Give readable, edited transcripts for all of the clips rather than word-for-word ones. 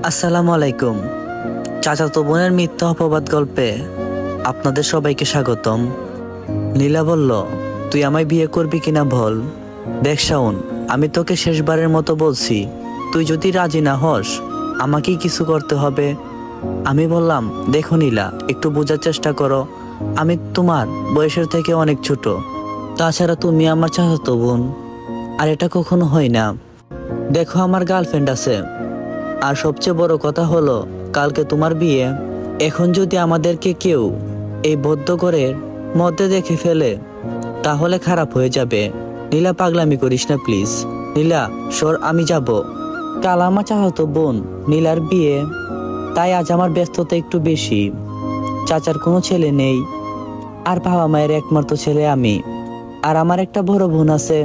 আসসালামু আলাইকুম। চাচাতো বোনের মিথ্যা অপবাদ গল্পে আপনাদের সবাইকে স্বাগতম। নীলা বলল, তুই আমায় বিয়ে করবি কিনা বল। দেখ শাওন, আমি তোকে শেষবারের মতো বলছি, তুই যদি রাজি না হস আমাকেই কিছু করতে হবে। আমি বললাম, দেখো নীলা, একটু বোঝার চেষ্টা করো, আমি তোমার বয়সের থেকে অনেক ছোট, তাছাড়া তুমি আমার চাচাতো বোন, আর এটা কখনো হয় না। দেখো, আমার গার্লফ্রেন্ড আছে, আর সবচেয়ে বড় কথা হলো কালকে তোমার বিয়ে। এখন যদি আমাদেরকে কেউ এই বদ্ধ ঘরের মধ্যে দেখে ফেলে তাহলে খারাপ হয়ে যাবে। নীলা, পাগলামি করিস না প্লিজ। নীলা সর, আমি যাব। কাল আমার চাচাতো বোন নীলার বিয়ে, তাই আজ আমার ব্যস্ততা একটু বেশি। চাচার কোনো ছেলে নেই, আর বাবা মায়ের একমাত্র ছেলে আমি, আর আমার একটা বড় বোন আছে।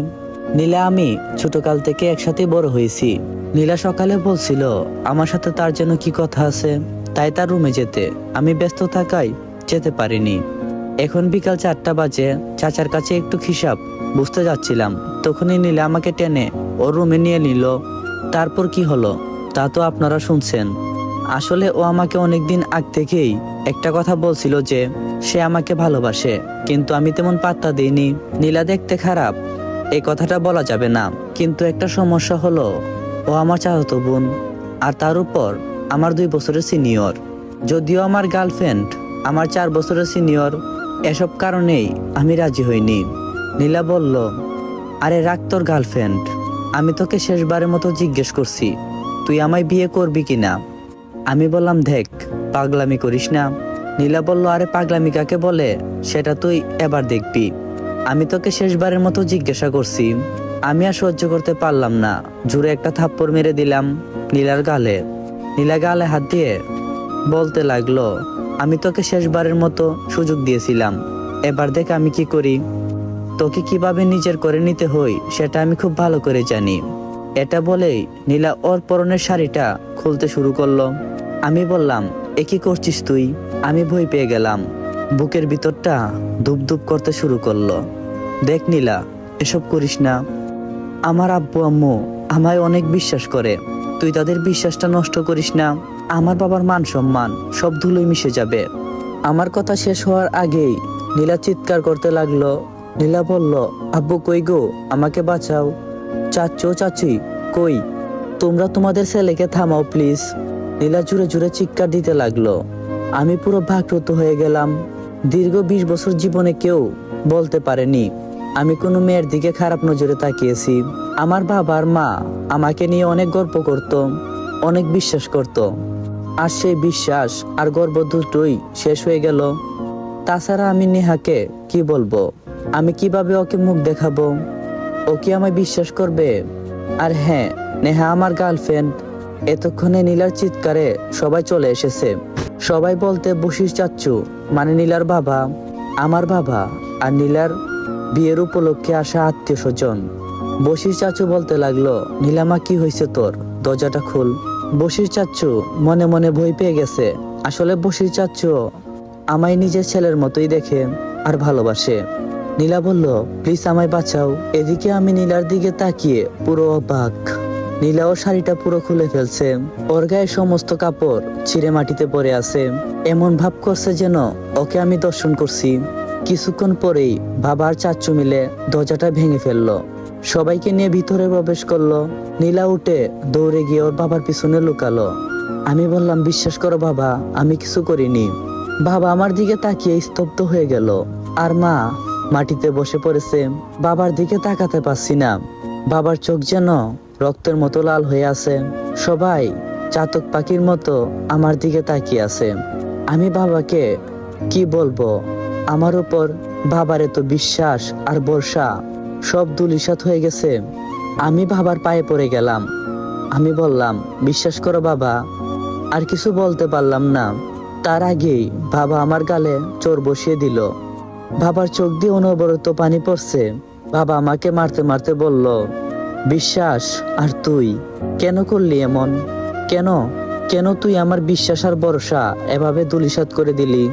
নীলা, আমি ছোটকাল থেকে একসাথে বড় হয়েছি। নীলা সকালে বলছিল আমার সাথে তার যেন কি কথা আছে, তাই তার রুমে যেতে আমি ব্যস্ত থাকায় যেতে পারিনি। এখন বিকাল 4টা বাজে, চাচার কাছে একটু হিসাব বুঝতে যাচ্ছিলাম, তখনই নীলা আমাকে টেনে ওর রুমে নিয়ে নিল। তারপর কি হলো তা তো আপনারা শুনছেন। আসলে ও আমাকে অনেকদিন আগ থেকেই একটা কথা বলছিল যে সে আমাকে ভালোবাসে, কিন্তু আমি তেমন পাত্তা দিইনি। নীলা দেখতে খারাপ এই কথাটা বলা যাবে না, কিন্তু একটা সমস্যা হলো ও আমার চাচাতো বোন, আর তার উপর আমার 2 বছরের সিনিয়র। যদিও আমার গার্লফ্রেন্ড আমার 4 বছরের সিনিয়র, এসব কারণেই আমি রাজি হইনি। নীলা বলল, আরে রাখ তোর গার্লফ্রেন্ড, আমি তোকে শেষবারের মতো জিজ্ঞেস করছি, তুই আমায় বিয়ে করবি কিনা। আমি বললাম, দেখ, পাগলামি করিস না। নীলা বলল, আরে পাগলামি কাকে বলে সেটা তুই এবার দেখবি। আমি তোকে শেষবারের মতো জিজ্ঞাসা করছি। আমি আর সহ্য করতে পারলাম না, জোরে একটা থাপ্পড় মেরে দিলাম নীলার গালে। নীলা গালে হাত দিয়ে বলতে লাগলো, আমি তোকে শেষবারের মতো সুযোগ দিয়েছিলাম, এবার দেখ আমি কি করি। তোকে কিভাবে নিজের করে নিতে হই সেটা আমি খুব ভালো করে জানি। এটা বলেই নীলা ওর পরনের শাড়িটা খুলতে শুরু করলো। আমি বললাম, এ কি করছিস তুই। আমি ভয় পেয়ে গেলাম, বুকের ভিতরটা ধুপ ধুপ করতে শুরু করলো। দেখ নীলা, এসব করিস না। আমার আব্বু আম্মু আমায় অনেক বিশ্বাস করে, তুই তাদের বিশ্বাসটা নষ্ট করিস না। আমার বাবার মান সম্মান সব ধুলোয় মিশে যাবে। আমার কথা শেষ হওয়ার আগেই নীলা চিৎকার করতে লাগলো। নীলা বলল, আব্বু কই গো, আমাকে বাঁচাও। চাচু চাচি কই, তোমরা তোমাদের ছেলেকে থামাও প্লিজ। নীলা জুড়ে জুড়ে চিৎকার দিতে লাগলো। আমি পুরো ভাগরত হয়ে গেলাম। দীর্ঘ 20 বছর জীবনে কেউ বলতে পারেনি আমি কোনো মেয়ের দিকে খারাপ নজরে তাকিয়েছি। আমার বাবা আর মা আমাকে নিয়ে অনেক গর্ব করত, অনেক বিশ্বাস করত, আর সেই বিশ্বাস আর গর্ব দুটোই শেষ হয়ে গেল। তাছাড়া আমি নেহাকে কি বলবো, আমি কিভাবে ওকে মুখ দেখাবো, ও কি আমায় বিশ্বাস করবে। আর হ্যাঁ, নেহা আমার গার্লফ্রেন্ড। এতক্ষণে নীলার চিৎকারে সবাই চলে এসেছে। সবাই বলতে বশির চাচ্চু মানে নীলার বাবা, আমার বাবা, আর নীলার বিয়ের উপলক্ষে আসা আত্মীয় স্বজন। বশির চাচু বলতে লাগলো, নীলামা কি হয়েছে তোর, দরজাটা খুল। বশির চাচ্চু মনে মনে ভয় পেয়ে গেছে। আসলে বশির চাচ্চু আমায় নিজের ছেলের মতোই দেখে আর ভালোবাসে। নীলা বলল, প্লিজ আমায় বাঁচাও। এদিকে আমি নীলার দিকে তাকিয়ে পুরো অবাক। নীলা ওর শাড়িটা পুরো খুলে ফেলছে, ওর গায়ে সমস্ত কাপড় ছিঁড়ে মাটিতে পড়ে আছে, এমন ভাব করছে যেন ওকে আমি দর্শন করছি। কিছুক্ষণ পরেই বাবা আর চাচ্চু মিলে দরজাটা ভেঙে ফেললো, সবাইকে নিয়ে ভিতরে প্রবেশ করলো। নীলা উঠে দৌড়ে গিয়ে ওর বাবার পিছনে লুকালো। আমি বললাম, বিশ্বাস করো বাবা, আমি কিছু করিনি। বাবা আমার দিকে তাকিয়ে স্তব্ধ হয়ে গেল, আর মা মাটিতে বসে পড়েছে। বাবার দিকে তাকাতে পারছি না, বাবার চোখ যেন রক্তের মতো লাল হয়ে আছে। সবাই চাতক পাখির মতো আমার দিকে তাকিয়ে আছে। আমি বাবাকে কি বলবো, আমার উপর বাবার এত বিশ্বাস আর ভরসা সব ধূলিসাৎ হয়ে গেছে। আমি বাবার পায়ে পড়ে গেলাম। আমি বললাম, বিশ্বাস করো বাবা। আর কিছু বলতে পারলাম না, তার আগেই বাবা আমার গালে চোর বসিয়ে দিল। বাবার চোখ দিয়ে অনবরত পানি পড়ছে। বাবা আমাকে মারতে মারতে বলল, বিশ্বাস আর তুই কেন করলি এমন, কেন কেন তুই আমার বিশ্বাস আর ভরসা এভাবে ধূলিসাৎ করে দিলি,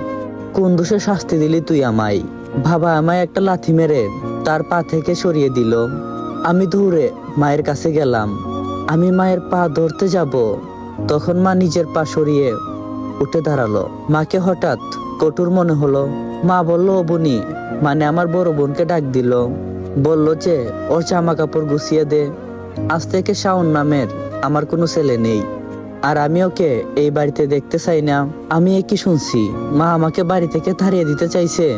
কোন দোষে শাস্তি দিলি তুই আমায়। বাবা আমায় একটা লাথি মেরে তার পা থেকে সরিয়ে দিল। আমি দৌড়ে মায়ের কাছে গেলাম। আমি মায়ের পা ধরতে যাব, তখন মা নিজের পা সরিয়ে উঠে দাঁড়ালো। মাকে হঠাৎ কটুর মনে হলো। মা বলল, ও বুনি, মানে আমার বড় বোনকে ডাক দিল। বলল যে ওর জামা কাপড় গুছিয়ে দে, আজ থেকে শাওন নামের আমার কোনো ছেলে নেই, আর আমি ওকে এই বাড়িতে দেখতে চাই না। আমি কি শুনছি, মা আমাকে বাড়ি থেকে তাড়িয়ে দিতে চাইছে?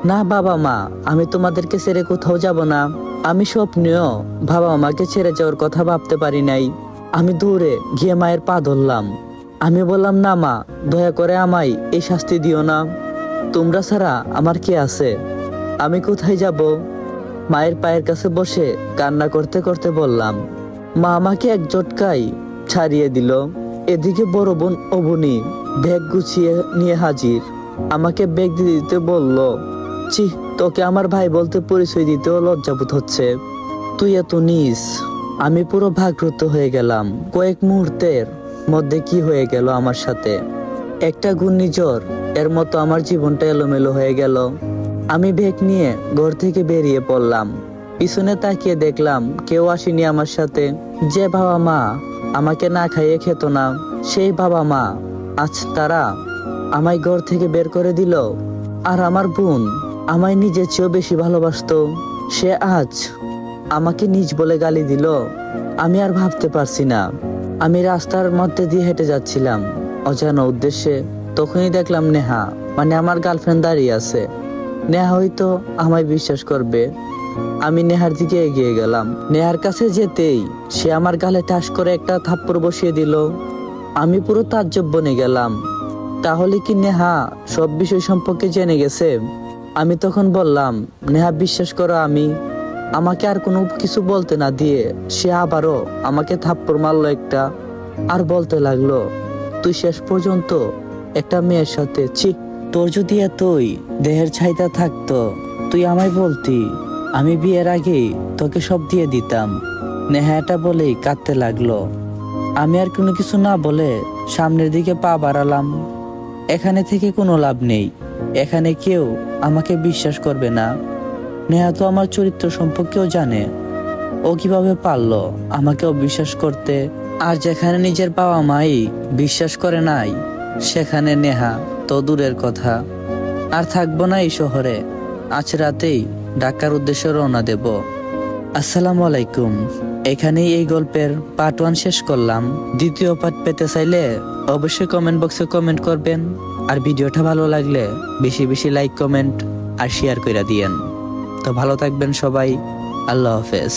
না বাবা মা, আমি তোমাদেরকে ছেড়ে কোথাও যাব না। আমি স্বপ্নেও বাবা মাকে ছেড়ে যাওয়ার কথা ভাবতে পারি নাই। আমি দূরে গিয়ে মায়ের পা ধরলাম। আমি বললাম, না মা, দয়া করে আমায় এই শাস্তি দিও না। তোমরা ছাড়া আমার কে আছে? আমি কোথায় যাব? মায়ের পায়ের কাছে বসে কান্না করতে করতে বললাম। মা আমাকে এক ঝটকায় ছাড়িয়ে দিল। এদিকে বড় বোন অবনী ব্যাগ গুছিয়ে নিয়ে হাজির। আমাকে ব্যাগ দিয়ে দিতে বলল। ছি, তোকে আমার ভাই বলতে পরিচয় দিতেও লজ্জাবোধ হচ্ছে। তুই এত নিস। আমি পুরো ভাগরুদ্ধ হয়ে গেলাম। কয়েক মুহূর্তের মধ্যে কি হয়ে গেল আমার সাথে, একটা ঘূর্ণিঝড় এর মতো আমার জীবনটা এলোমেলো হয়ে গেল। আমি ব্যাগ নিয়ে ঘর থেকে বেরিয়ে পড়লাম। পিছনে তাকিয়ে দেখলাম কেউ আসেনি আমার সাথে। যে বাবা মা আমাকে না খাইয়ে খেত না, সেই বাবা মা আজ তারা আমায় ঘর থেকে বের করে দিল। আর আমার বোন আমায় নিজের চেয়েও বেশি ভালোবাসতো, সে আজ আমাকে নিজ বলে গালি দিল। আমি আর ভাবতে পারছি না। আমি রাস্তার মধ্যে দিয়ে হেঁটে যাচ্ছিলাম অজানা উদ্দেশ্যে। তখনই দেখলাম নেহা, মানে আমার গার্লফ্রেন্ড দাঁড়িয়ে আছে। নেহা হয়তো আমায় বিশ্বাস করবে। আমি নেহার দিকে এগিয়ে গেলাম। নেহার কাছে যেতেই সে আমার গালে ঠাস করে একটা থাপ্পড় বসিয়ে দিল। আমি পুরো তাজ্জব বনে গেলাম। তাহলে কি নেহা সব বিষয় সম্পর্কে জেনে গেছে? আমি তখন বললাম, নেহা বিশ্বাস করো, আমাকে আর কোনো কিছু বলতে না দিয়ে সে আবারও আমাকে থাপ্পড় মারলো একটা, আর বলতে লাগলো, তুই শেষ পর্যন্ত একটা মেয়ের সাথে, ছি, তোর যদি এতই দেহের চাহিদা থাকতো তুই আমায় বলতি, আমি বিয়ের আগেই তোকে সব দিয়ে দিতাম। নেহা এটা বলেই কাঁদতে লাগলো। আমি আর কোনো কিছু না বলে সামনের দিকে পা বাড়ালাম। এখানে থেকে কোনো লাভ নেই, এখানে কেউ আমাকে বিশ্বাস করবে না। নেহা তো আমার চরিত্র সম্পর্কেও জানে। ও কিভাবে পারলো আমাকে অবিশ্বাস করতে? আর যেখানে নিজের বাবা মাই বিশ্বাস করে নাই, সেখানে নেহা তো দূরের কথা। আর থাকবো না এই শহরে। আজ রাতেই ঢাকার উদ্দেশ্যে রওনা দেব। আসসালামু আলাইকুম। এখানেই এই গল্পের পার্ট 1 শেষ করলাম। দ্বিতীয় পার্ট পেতে চাইলে অবশ্যই কমেন্ট বক্সে কমেন্ট করবেন। আর ভিডিওটা ভালো লাগলে বেশি বেশি লাইক, কমেন্ট আর শেয়ার করে দিয়েন। তো ভালো থাকবেন সবাই। আল্লাহ হাফেজ।